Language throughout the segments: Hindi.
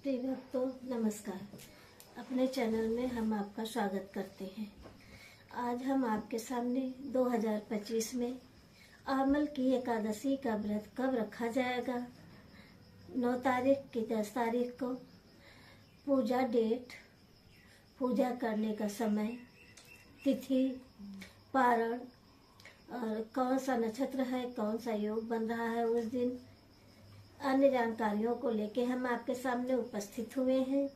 प्रिय भक्तों नमस्कार। अपने चैनल में हम आपका स्वागत करते हैं। आज हम आपके सामने 2025 में आमल की एकादशी का व्रत कब रखा जाएगा, 9 तारीख की 10 तारीख को पूजा डेट, पूजा करने का समय, तिथि, पारण और कौन सा नक्षत्र है, कौन सा योग बन रहा है उस दिन, अन्य जानकारियों को लेके हम आपके सामने उपस्थित हुए हैं।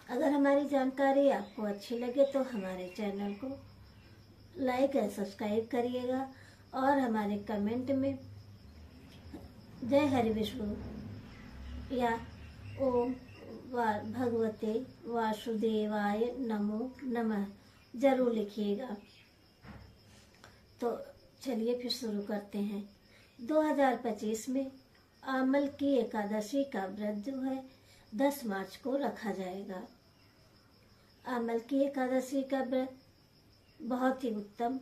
अगर हमारी जानकारी आपको अच्छी लगे तो हमारे चैनल को लाइक और सब्सक्राइब करिएगा और हमारे कमेंट में जय हरि विष्णु या ओम भगवते वासुदेवाय नमो नमः जरूर लिखिएगा। तो चलिए फिर शुरू करते हैं। 2025 में आमल की एकादशी का व्रत जो है 10 मार्च को रखा जाएगा। आमल की एकादशी का व्रत बहुत ही उत्तम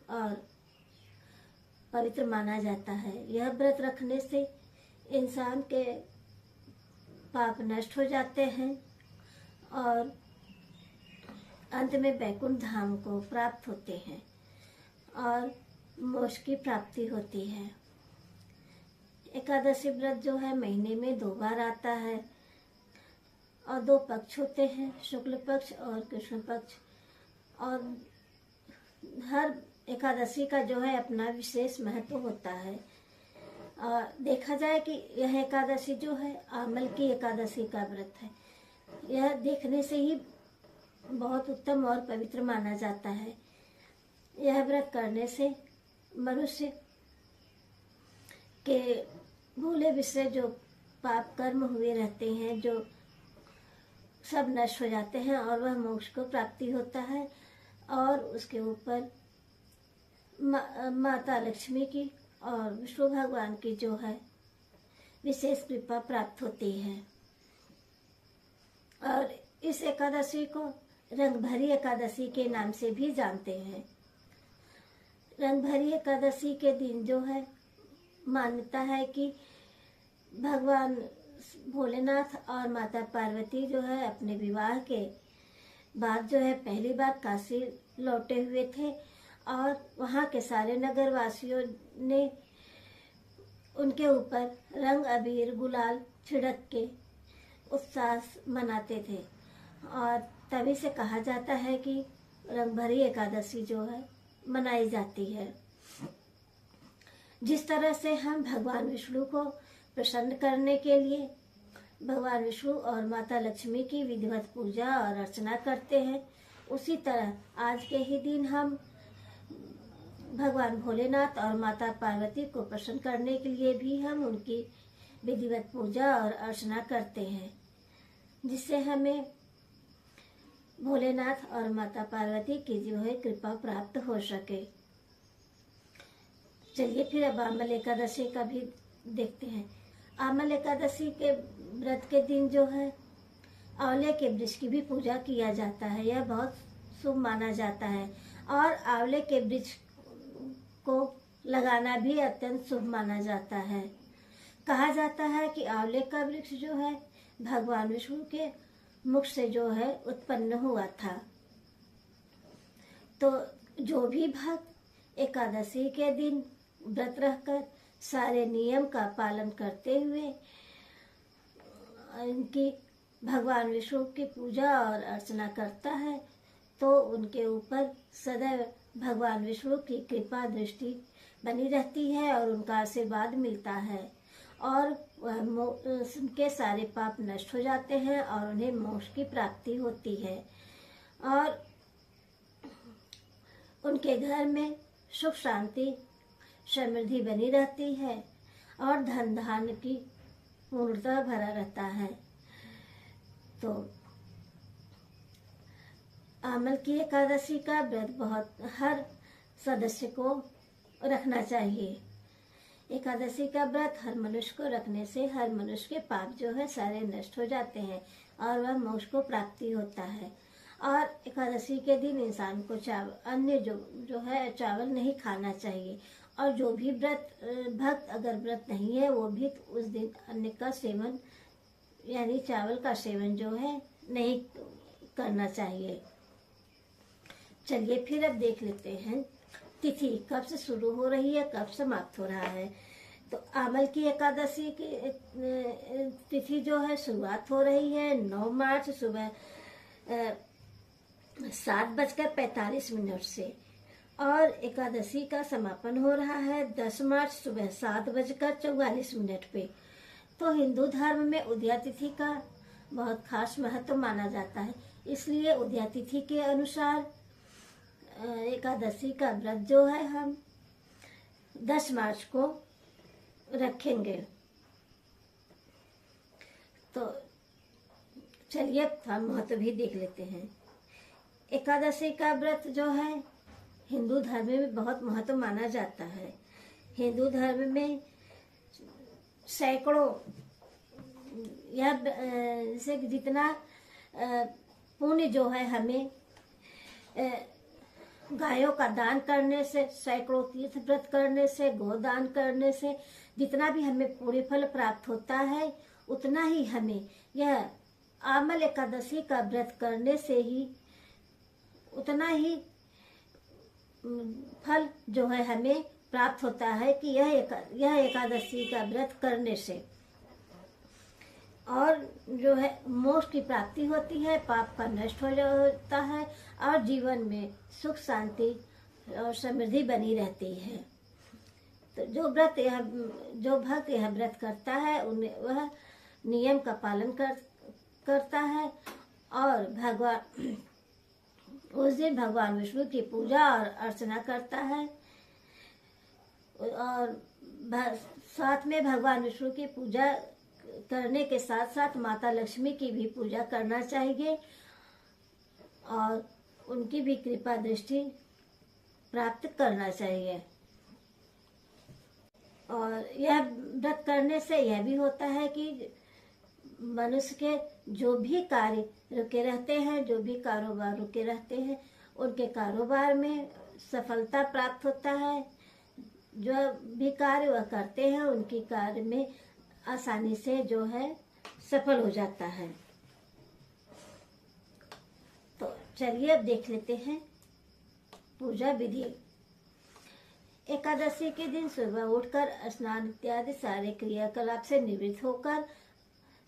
और पवित्र माना जाता है। यह व्रत रखने से इंसान के पाप नष्ट हो जाते हैं और अंत में वैकुंठ धाम को प्राप्त होते हैं और मोक्ष की प्राप्ति होती है। एकादशी व्रत जो है महीने में 2 बार आता है और 2 पक्ष होते हैं, शुक्ल पक्ष और कृष्ण पक्ष। और हर एकादशी का जो है अपना विशेष महत्व होता है। और देखा जाए कि यह एकादशी जो है आमल की एकादशी का व्रत है। यह देखने से ही बहुत उत्तम और पवित्र माना जाता है। यह व्रत करने से मनुष्य के भूले विषय जो पाप कर्म हुए रहते हैं, जो सब नष्ट हो जाते हैं और वह मोक्ष को प्राप्ति होता है। और उसके ऊपर माता लक्ष्मी की और विष्णु भगवान की जो है विशेष कृपा प्राप्त होती है। और इस एकादशी को रंगभरी एकादशी के नाम से भी जानते हैं। रंगभरी एकादशी के दिन जो है मान्यता है कि भगवान भोलेनाथ और माता पार्वती जो है अपने विवाह के बाद जो है पहली बार काशी लौटे हुए थे और वहाँ के सारे नगर वासियों ने उनके ऊपर रंग अबीर गुलाल छिड़क के उत्साह मनाते थे। और तभी से कहा जाता है कि रंगभरी एकादशी जो है मनाई जाती है। जिस तरह से हम भगवान विष्णु को प्रसन्न करने के लिए भगवान विष्णु और माता लक्ष्मी की विधिवत पूजा और अर्चना करते हैं, उसी तरह आज के ही दिन हम भगवान भोलेनाथ और माता पार्वती को प्रसन्न करने के लिए भी हम उनकी विधिवत पूजा और अर्चना करते हैं, जिससे हमें भोलेनाथ और माता पार्वती की जो है कृपा प्राप्त हो सके। चलिए फिर अब आमल एकादशी का भी देखते हैं। आमल एकादशी के व्रत के दिन जो है आंवले के वृक्ष की भी पूजा किया जाता है। यह बहुत शुभ माना जाता है और आंवले के वृक्ष को लगाना भी अत्यंत शुभ माना जाता है। कहा जाता है कि आंवले का वृक्ष जो है भगवान विष्णु के मुख से जो है उत्पन्न हुआ था। तो जो भी भक्त एकादशी के दिन व्रत रहकर सारे नियम का पालन करते हुए इनकी भगवान विष्णु की पूजा और अर्चना करता है, तो उनके ऊपर सदैव भगवान विष्णु की कृपा दृष्टि बनी रहती है और उनका आशीर्वाद मिलता है और उनके सारे पाप नष्ट हो जाते हैं और उन्हें मोक्ष की प्राप्ति होती है और उनके घर में सुख शांति समृद्धि बनी रहती है और धन धान्य की पूर्णता भरा रहता है। तो आमल की एकादशी का व्रत बहुत हर सदस्य को रखना चाहिए। एकादशी का व्रत हर मनुष्य को रखने से हर मनुष्य के पाप जो है सारे नष्ट हो जाते हैं और वह मोक्ष को प्राप्ति होता है। और एकादशी के दिन इंसान को अन्य जो है चावल नहीं खाना चाहिए और जो भी भक्त अगर व्रत नहीं है वो भी उस दिन अन्न का सेवन यानी चावल का सेवन जो है नहीं करना चाहिए। चलिए फिर अब देख लेते हैं तिथि कब से शुरू हो रही है, कब समाप्त हो रहा है। तो आमल की एकादशी की तिथि जो है शुरुआत हो रही है 9 मार्च सुबह 7:45 से, और एकादशी का समापन हो रहा है 10 मार्च सुबह 7:44 पे। तो हिंदू धर्म में उदया तिथि का बहुत खास महत्व माना जाता है, इसलिए उदया तिथि के अनुसार एकादशी का व्रत जो है हम 10 मार्च को रखेंगे। तो चलिए हम महत्व भी देख लेते हैं। एकादशी का व्रत जो है हिंदू धर्म में बहुत महत्व माना जाता है। हिंदू धर्म में सैकड़ों या से जितना पुण्य जो है हमें गायों का दान करने से, सैकड़ों तीर्थ व्रत करने से, गोदान करने से जितना भी हमें पुण्य फल प्राप्त होता है, उतना ही हमें यह आमल एकादशी का व्रत करने से ही उतना ही फल जो है हमें प्राप्त होता है कि यह एकादशी का व्रत करने से। और जो है मोक्ष की प्राप्ति होती है, पाप का नष्ट हो जाता है और जीवन में सुख शांति और समृद्धि बनी रहती है। तो जो भक्त यह व्रत करता है उन्हें वह नियम का पालन करता है और उस दिन भगवान विष्णु की पूजा और अर्चना करता है। और साथ में भगवान विष्णु की पूजा करने के साथ साथ माता लक्ष्मी की भी पूजा करना चाहिए और उनकी भी कृपा दृष्टि प्राप्त करना चाहिए। और यह व्रत करने से यह भी होता है कि मनुष्य के जो भी कार्य रुके रहते हैं, जो भी कारोबार रुके रहते हैं, उनके कारोबार में सफलता प्राप्त होता है। जो भी कार्य वह करते हैं उनकी कार्य में आसानी से जो है सफल हो जाता है। तो चलिए अब देख लेते हैं पूजा विधि। एकादशी के दिन सुबह उठकर स्नान इत्यादि सारे क्रियाकलाप से निवृत्त होकर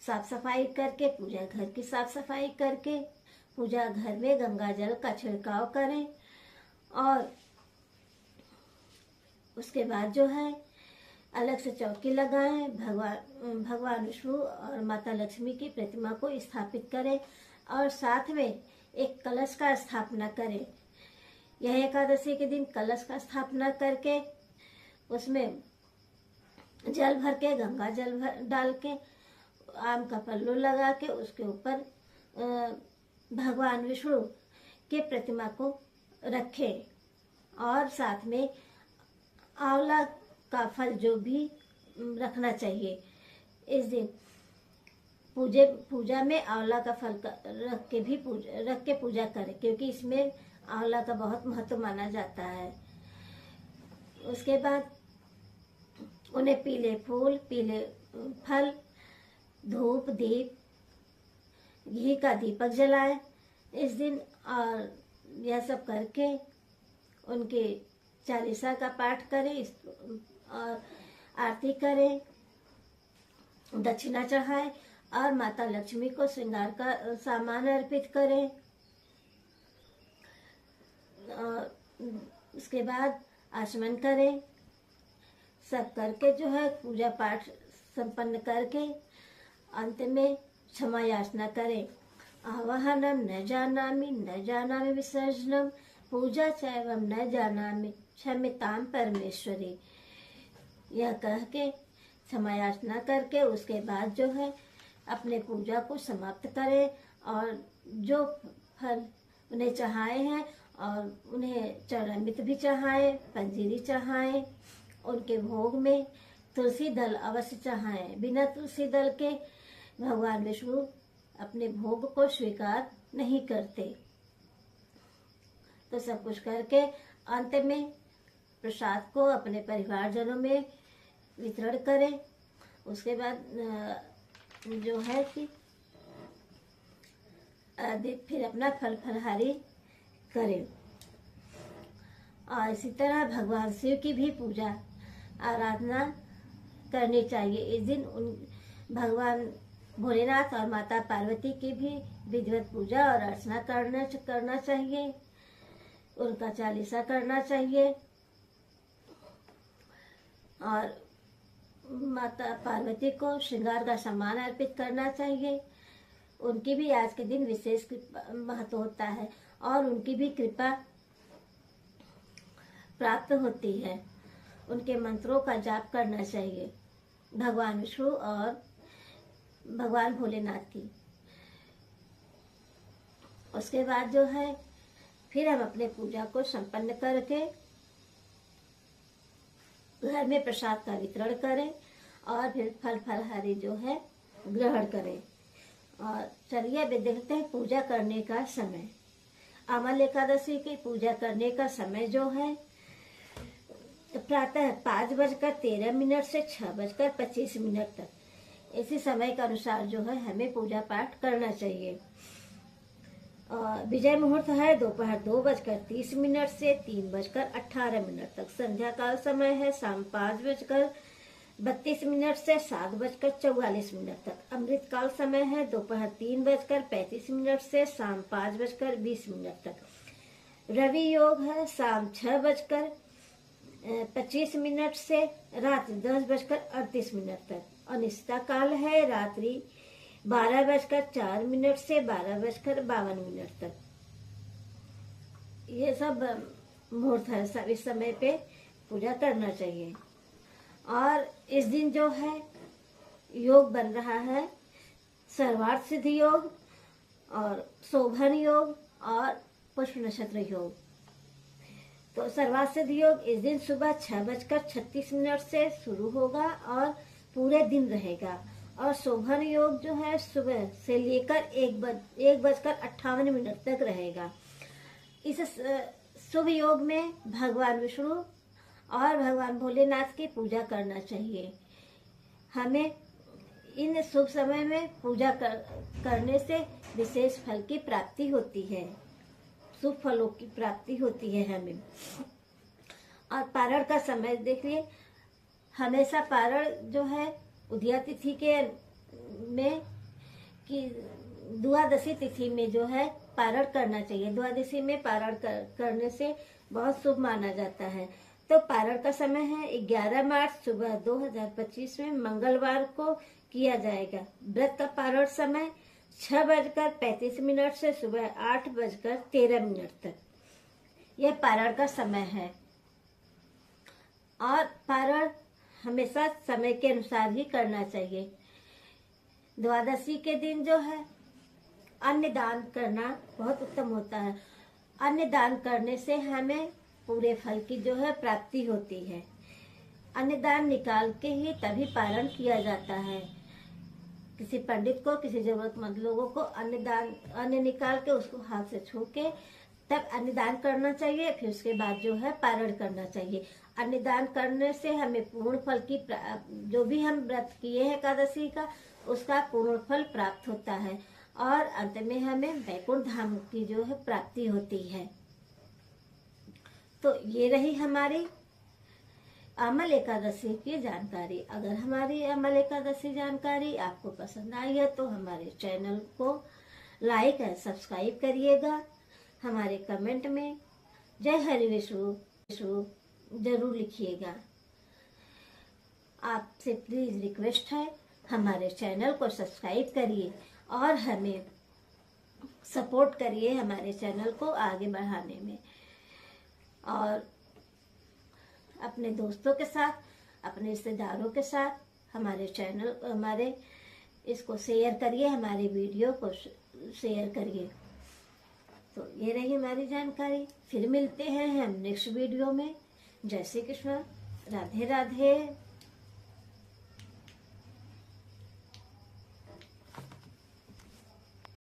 साफ सफाई करके, पूजा घर की साफ सफाई करके पूजा घर में गंगा जल का छिड़काव करें और उसके बाद जो है अलग से चौकी लगाएं, भगवान विष्णु और माता लक्ष्मी की प्रतिमा को स्थापित करें और साथ में एक कलश का स्थापना करें। यह एकादशी के दिन कलश का स्थापना करके उसमें जल भर के, गंगा जल डाल के, आम का पल्लू लगा के उसके ऊपर भगवान विष्णु के प्रतिमा को रखें और साथ में आंवला का फल जो भी रखना चाहिए। इस दिन पूजा में आंवला का फल रख के पूजा करें, क्योंकि इसमें आंवला का बहुत महत्व माना जाता है। उसके बाद उन्हें पीले फूल, पीले फल, धूप, दीप, घी का दीपक जलाएं इस दिन। और यह सब करके उनके चालीसा का पाठ करें और आरती करें, दक्षिणा चढ़ाएं और माता लक्ष्मी को श्रृंगार का सामान अर्पित करें। और उसके बाद आचमन करें। सब करके जो है पूजा पाठ संपन्न करके अंत में क्षमा याचना करें। आवाहनम न जानामि विसर्जनम, पूजा चैवम न जानामि क्षम्यताम परमेश्वरी। यह कह के क्षमा याचना करके उसके बाद जो है अपने पूजा को समाप्त करें और जो फल उन्हें चढ़ाए हैं और उन्हें चरणामृत भी चढ़ाएं, पंजीरी चढ़ाएं। उनके भोग में तुलसी दल अवश्य चढ़ाएं। बिना तुलसी दल के भगवान विष्णु अपने भोग को स्वीकार नहीं करते। तो सब कुछ करके अंत में प्रसाद को अपने परिवारजनों में वितरण करें। उसके बाद जो है कि फिर अपना फल फलहारी करें। और इसी तरह भगवान शिव की भी पूजा आराधना करनी चाहिए। इस दिन उन भगवान भोलेनाथ और माता पार्वती की भी विधिवत पूजा और अर्चना करना चाहिए। उनका चालीसा करना चाहिए और माता पार्वती को श्रृंगार का सामान अर्पित करना चाहिए। उनकी भी आज के दिन विशेष महत्व होता है और उनकी भी कृपा प्राप्त होती है। उनके मंत्रों का जाप करना चाहिए, भगवान विष्णु और भगवान भोलेनाथ की। उसके बाद जो है फिर हम अपने पूजा को संपन्न करके घर में प्रसाद का वितरण करें और फिर फल फलहारी जो है ग्रहण करें। और चलिए अभी देखते हैं पूजा करने का समय। अमल एकादशी की पूजा करने का समय जो है प्रातः 5:13 से 6:25 तक। इसी समय के अनुसार जो है हमें पूजा पाठ करना चाहिए। और विजय मुहूर्त है दोपहर 2:30 से 3:18 तक। संध्या काल समय है शाम 5:32 से 7:44 तक। अमृत काल समय है दोपहर 3:35 से शाम 5:20 तक। रवि योग है शाम 6:25 से रात्रि 10:38 तक। अनिश्चित काल है रात्रि 12:04 से 12:52 तक। ये सब मुहूर्त है, सब इस समय पे पूजा करना चाहिए। और इस दिन जो है योग बन रहा है सर्वार्थ सिद्धि योग और शोभन योग और पुष्प नक्षत्र योग। तो सर्वार्थ सिद्धि योग इस दिन सुबह 6:36 से शुरू होगा और पूरे दिन रहेगा। और शोभन योग जो है सुबह से लेकर 1:58 तक रहेगा। इस शुभ योग में भगवान विष्णु और भगवान भोलेनाथ की पूजा करना चाहिए। हमें इन शुभ समय में पूजा करने से विशेष फल की प्राप्ति होती है, शुभ फलों की प्राप्ति होती है हमें। और पारण का समय देखिए, हमेशा पारण जो है उदया तिथि के में कि द्वादशी तिथि में जो है पारण करना चाहिए। द्वादशी में पारण करने से बहुत शुभ माना जाता है। तो पारण का समय है 11 मार्च सुबह 2025 में मंगलवार को किया जाएगा। व्रत का पारण समय 6:35 से सुबह 8:13 तक। यह पारण का समय है। और पारण हमेशा समय के अनुसार ही करना चाहिए। द्वादशी के दिन जो है अन्न दान करना बहुत उत्तम होता है। अन्न दान करने से हमें पूरे फल की जो है प्राप्ति होती है। अन्न दान निकाल के ही तभी पारण किया जाता है। किसी पंडित को, किसी जरूरतमंद लोगों को अन्न निकाल के उसको हाथ से छू के तब अन्न दान करना चाहिए। फिर उसके बाद जो है पारण करना चाहिए। अन्न दान करने से हमें पूर्ण फल की जो भी हम व्रत किए हैं एकादशी का उसका पूर्ण फल प्राप्त होता है और अंत में हमें वैकुंठ धाम की जो है प्राप्ति होती है। तो ये रही हमारी अमल एकादशी की जानकारी। अगर हमारी अमल एकादशी जानकारी आपको पसंद आई है तो हमारे चैनल को लाइक और सब्सक्राइब करिएगा। हमारे कमेंट में जय हरि विष्णु जरूर लिखिएगा। आपसे प्लीज रिक्वेस्ट है हमारे चैनल को सब्सक्राइब करिए और हमें सपोर्ट करिए हमारे चैनल को आगे बढ़ाने में। और अपने दोस्तों के साथ, अपने रिश्तेदारों के साथ हमारे इसको शेयर करिए, हमारे वीडियो को शेयर करिए। तो ये रही हमारी जानकारी। फिर मिलते हैं हम नेक्स्ट वीडियो में। जय श्री कृष्ण, राधे राधे।